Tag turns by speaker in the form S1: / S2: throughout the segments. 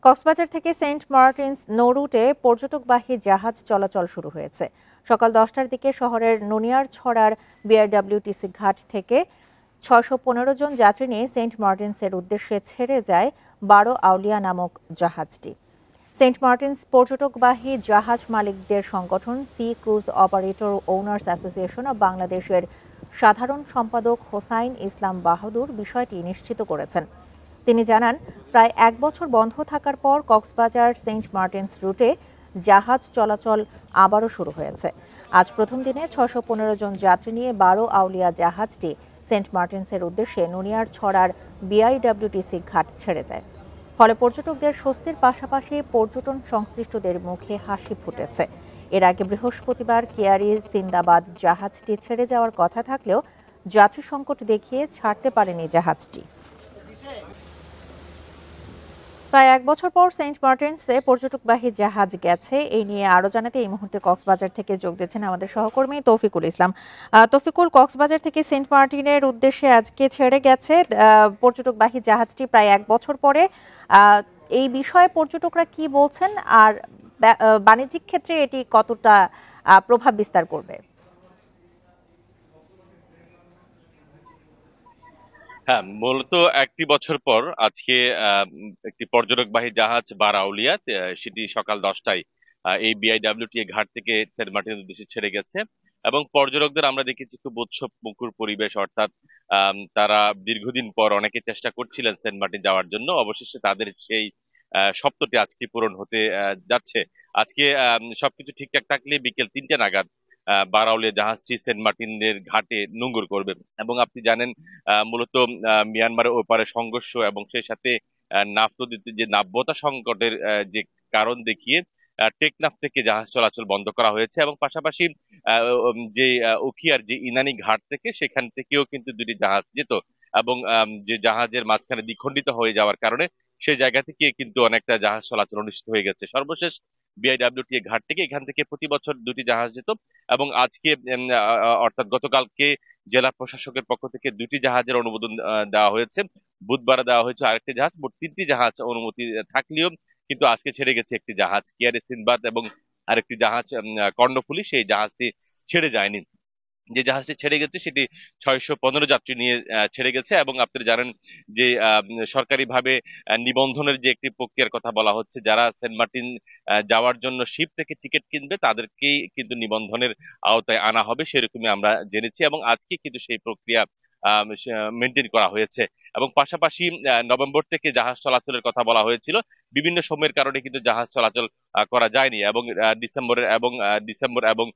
S1: কক্সবাজার থেকে Saint Martin's নৌরুটে পর্যটকবাহী জাহাজ চলাচল শুরু হয়েছে। সকাল 10টার দিকে শহরের নুনিয়ারছড়ার বিআরডব্লিউটিসি ঘাট থেকে ৬১৫ জন যাত্রী নিয়ে সেন্ট মার্টিনসের উদ্দেশ্যে ছেড়ে যায় ১২ আউলিয়া নামক জাহাজটি। সেন্ট মার্টিনস পর্যটকবাহী জাহাজ মালিকদের সংগঠন sea cruise operator owners association of বাংলাদেশের সাধারণ সম্পাদক হোসাইন ইসলাম বাহাদুর বিষয়টি নিশ্চিত করেছেন। তিনি জানান, প্রায় ১ বছর বন্ধ থাকার পর কক্সবাজার সেন্ট মার্টিনস রুটে জাহাজ চলাচল আবারও শুরু হয়েছে। আজ প্রথম দিনে ৬১৫ জন যাত্রী নিয়ে ১২ আউলিয়া জাহাজটি সেন্ট মার্টিনসের উদ্দেশ্যে নুনিয়ারছড়ার বিআইডব্লিউটিসি ঘাট ছেড়ে যায়। ফলে পর্যটকদের স্বস্তির পাশাপাশি পর্যটন সংশ্লিষ্টদের মুখে হাসি ফুটেছে। এর আগে বৃহস্পতিবার কেয়ারি সিন্দাবাদ জাহাজটি ছেড়ে যাওয়ার কথা থাকলেও যাত্রী সংকট দেখিয়ে ছাড়তে পারেনি জাহাজটি। প্রায় ১ বছর পর সেন্ট মার্টিনসে পর্যটকবাহী জাহাজ গেছে। এই নিয়ে আরো জানাতে এই মুহূর্তে কক্সবাজার থেকে যোগ দিচ্ছেন আমাদের সহকর্মী তৌফিকুল ইসলাম। তৌফিকুল, কক্সবাজার থেকে সেন্ট মার্টিনের উদ্দেশ্যে আজকে ছেড়ে গেছে পর্যটকবাহী জাহাজটি প্রায় ১ বছর পরে। এই বিষয়ে পর্যটকরা কি বলছেন, আর বাণিজ্যিক ক্ষেত্রে এটি কতটা প্রভাব বিস্তার করবে?
S2: হ্যাঁ, মূলত একটি বছর পর আজকে একটি পর্যটকবাহী জাহাজ বারাউলিয়া সেটি সকাল 10টায় এই বিআইডব্লিউটি ঘাট থেকে সেন্ট মার্টিনের উদ্দেশ্যে ছেড়ে গেছে। এবং পর্যটকদের আমরা দেখেছি খুব উৎসব মুখর পরিবেশ, অর্থাৎ তারা দীর্ঘদিন পর অনেকে চেষ্টা করছিলেন সেন্ট মার্টিন যাওয়ার জন্য। অবশেষে তাদের সেই স্বপ্নটি আজকে পূরণ হতে যাচ্ছে। আজকে সবকিছু ঠিকঠাক থাকলে বিকেল ৩টে নাগাদ বারাউলিয়া জাহাজটি সেন্ট মার্টিনের ঘাটে নোঙর করবে। এবং আপনি জানেন, মূলত মিয়ানমারের ওপারে সংঘর্ষ এবং সেই সাথে নাফ নদীতে যে নাব্যতা সংকটের যে কারণ দেখিয়ে টেকনাফ থেকে জাহাজ চলাচল বন্ধ করা হয়েছে। এবং পাশাপাশি যে উখিয়ার যে ইনানি ঘাট থেকে সেখান থেকেও কিন্তু দুটি জাহাজ যেত। এবং যে জাহাজের মাঝখানে দ্বিখণ্ডিত হয়ে যাওয়ার কারণে সেই জায়গা থেকে কিন্তু অনেকটা জাহাজ চলাচল অনুষ্ঠিত হয়ে গেছে। সর্বশেষ বিআইডব্লিউটি ঘাট থেকে এখান থেকে প্রতি বছর দুটি জাহাজ যেত। এবং আজকে অর্থাৎ গতকালকে জেলা প্রশাসকের পক্ষ থেকে দুটি জাহাজের অনুমোদন দেওয়া হয়েছে। বুধবার দেওয়া হয়েছে আরেকটি জাহাজ, মোট 3টি জাহাজ অনুমতি থাকলেও কিন্তু আজকে ছেড়ে গেছে একটি জাহাজ কিয়ারে সিনবাদ, এবং আরেকটি জাহাজ কর্ণফুলী, সেই জাহাজটি ছেড়ে যায়নি। যে জাহাজটি ছেড়ে গেছে সেটি ৬১৫ যাত্রী নিয়ে ছেড়ে গেছে। এবং আপনারা জানেন যে সরকারিভাবে নিবন্ধনের যে একটি প্রক্রিয়ার কথা বলা হচ্ছে, যারা সেন্ট মার্টিন যাওয়ার জন্য শিপ থেকে টিকিট কিনবে তাদেরকেই কিন্তু নিবন্ধনের আওতায় আনা হবে, সেরকমই আমরা জেনেছি। এবং আজকে কিন্তু সেই প্রক্রিয়া মেনটেন করা হয়েছে। এবং পাশাপাশি নভেম্বর থেকে জাহাজ চলাচলের কথা বলা হয়েছিল, বিভিন্ন সময়ের কারণে কিন্তু জাহাজ চলাচল করা যায়নি। এবং ডিসেম্বর এবং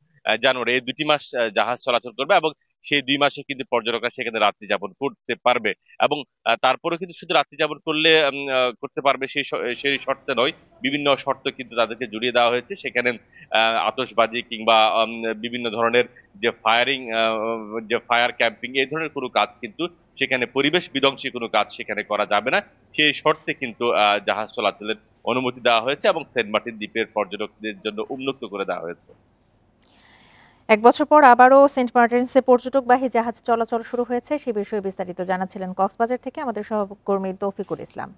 S2: জানুয়ারি এই 2টি মাস জাহাজ চলাচল করবে। এবং সেই 2 মাসে কিন্তু পর্যটকরা সেখানে রাত্রি যাপন করতে পারবে। এবং তারপরে কিন্তু শুধু রাত্রি যাপন করতে পারবে সেই শর্তে নয়, বিভিন্ন শর্ত কিন্তু তাদেরকে জুড়িয়ে দেওয়া হয়েছে। সেখানে আতশবাজি কিংবা বিভিন্ন ধরনের যে ফায়ার ক্যাম্পিং এই ধরনের কোনো কাজ কিন্তু সেখানে, পরিবেশ বিধ্বংসী কোনো কাজ সেখানে করা যাবে না, সেই শর্তে কিন্তু জাহাজ চলাচলের অনুমতি দেওয়া হয়েছে এবং সেন্ট মার্টিন দ্বীপের পর্যটকদের জন্য উন্মুক্ত করে দেওয়া হয়েছে।
S1: ১ বছর পর আবারও সেন্ট মার্টিনসে পর্যটকবাহী জাহাজ চলাচল শুরু হয়েছে। সে বিষয়ে বিস্তারিত জানাচ্ছিলেন কক্সবাজার থেকে আমাদের সহকর্মী তৌফিকুল ইসলাম।